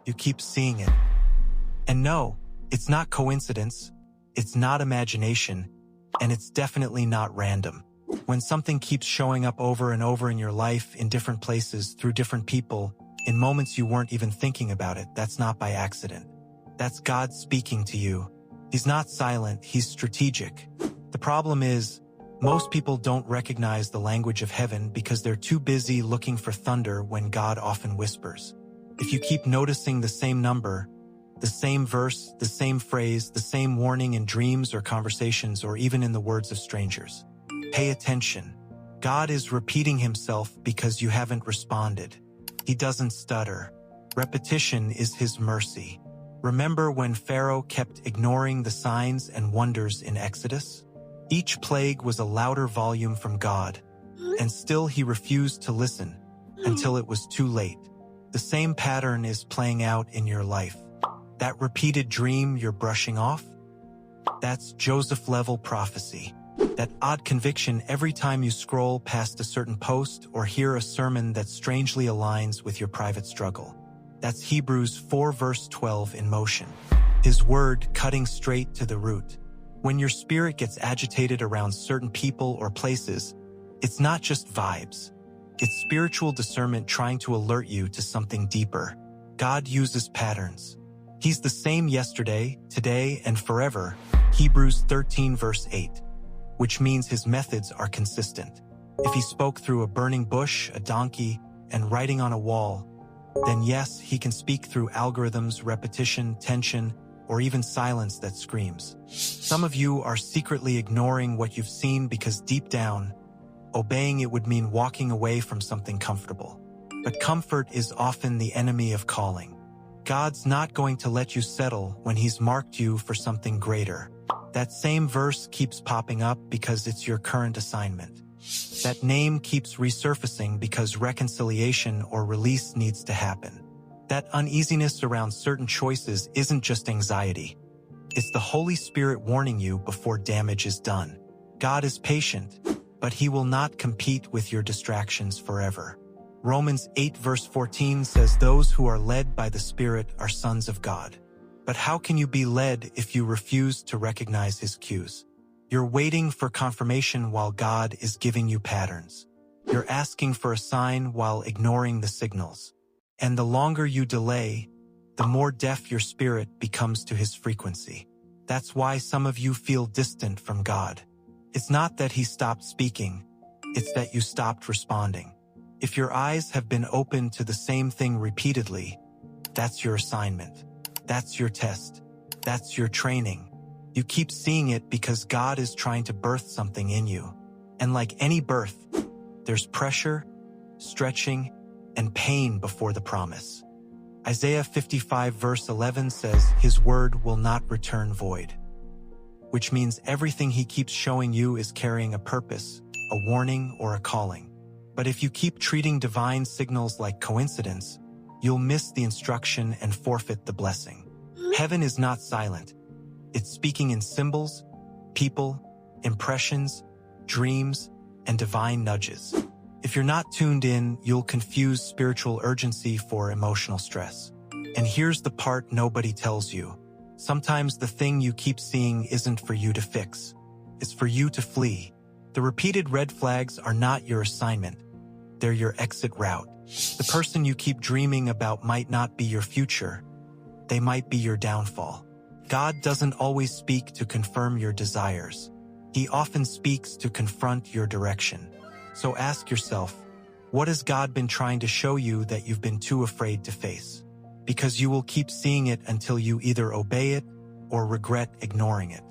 You keep seeing it. And no, it's not coincidence, it's not imagination, and it's definitely not random. When something keeps showing up over and over in your life, in different places, through different people, in moments you weren't even thinking about it, that's not by accident. That's God speaking to you. He's not silent, he's strategic. The problem is, most people don't recognize the language of heaven because they're too busy looking for thunder when God often whispers. If you keep noticing the same number, the same verse, the same phrase, the same warning in dreams or conversations or even in the words of strangers, pay attention. God is repeating himself because you haven't responded. He doesn't stutter. Repetition is his mercy. Remember when Pharaoh kept ignoring the signs and wonders in Exodus? Each plague was a louder volume from God, and still he refused to listen until it was too late. The same pattern is playing out in your life. That repeated dream you're brushing off? That's Joseph-level prophecy. That odd conviction every time you scroll past a certain post or hear a sermon that strangely aligns with your private struggle. That's Hebrews 4 verse 12 in motion. His word cutting straight to the root. When your spirit gets agitated around certain people or places, it's not just vibes. It's spiritual discernment trying to alert you to something deeper. God uses patterns. He's the same yesterday, today, and forever. Hebrews 13 verse 8. Which means his methods are consistent. If he spoke through a burning bush, a donkey, and writing on a wall, then yes, he can speak through algorithms, repetition, tension, or even silence that screams. Some of you are secretly ignoring what you've seen because deep down, obeying it would mean walking away from something comfortable. But comfort is often the enemy of calling. God's not going to let you settle when he's marked you for something greater. That same verse keeps popping up because it's your current assignment. That name keeps resurfacing because reconciliation or release needs to happen. That uneasiness around certain choices isn't just anxiety. It's the Holy Spirit warning you before damage is done. God is patient, but he will not compete with your distractions forever. Romans 8 verse 14 says those who are led by the Spirit are sons of God. But how can you be led if you refuse to recognize his cues? You're waiting for confirmation while God is giving you patterns. You're asking for a sign while ignoring the signals. And the longer you delay, the more deaf your spirit becomes to his frequency. That's why some of you feel distant from God. It's not that he stopped speaking, it's that you stopped responding. If your eyes have been opened to the same thing repeatedly, that's your assignment. That's your test. That's your training. You keep seeing it because God is trying to birth something in you. And like any birth, there's pressure, stretching, and pain before the promise. Isaiah 55 verse 11 says, his word will not return void. Which means everything he keeps showing you is carrying a purpose, a warning, or a calling. But if you keep treating divine signals like coincidence, you'll miss the instruction and forfeit the blessing. Heaven is not silent. It's speaking in symbols, people, impressions, dreams, and divine nudges. If you're not tuned in, you'll confuse spiritual urgency for emotional stress. And here's the part nobody tells you. Sometimes the thing you keep seeing isn't for you to fix. It's for you to flee. The repeated red flags are not your assignment. They're your exit route. The person you keep dreaming about might not be your future. They might be your downfall. God doesn't always speak to confirm your desires. He often speaks to confront your direction. So ask yourself, what has God been trying to show you that you've been too afraid to face? Because you will keep seeing it until you either obey it or regret ignoring it.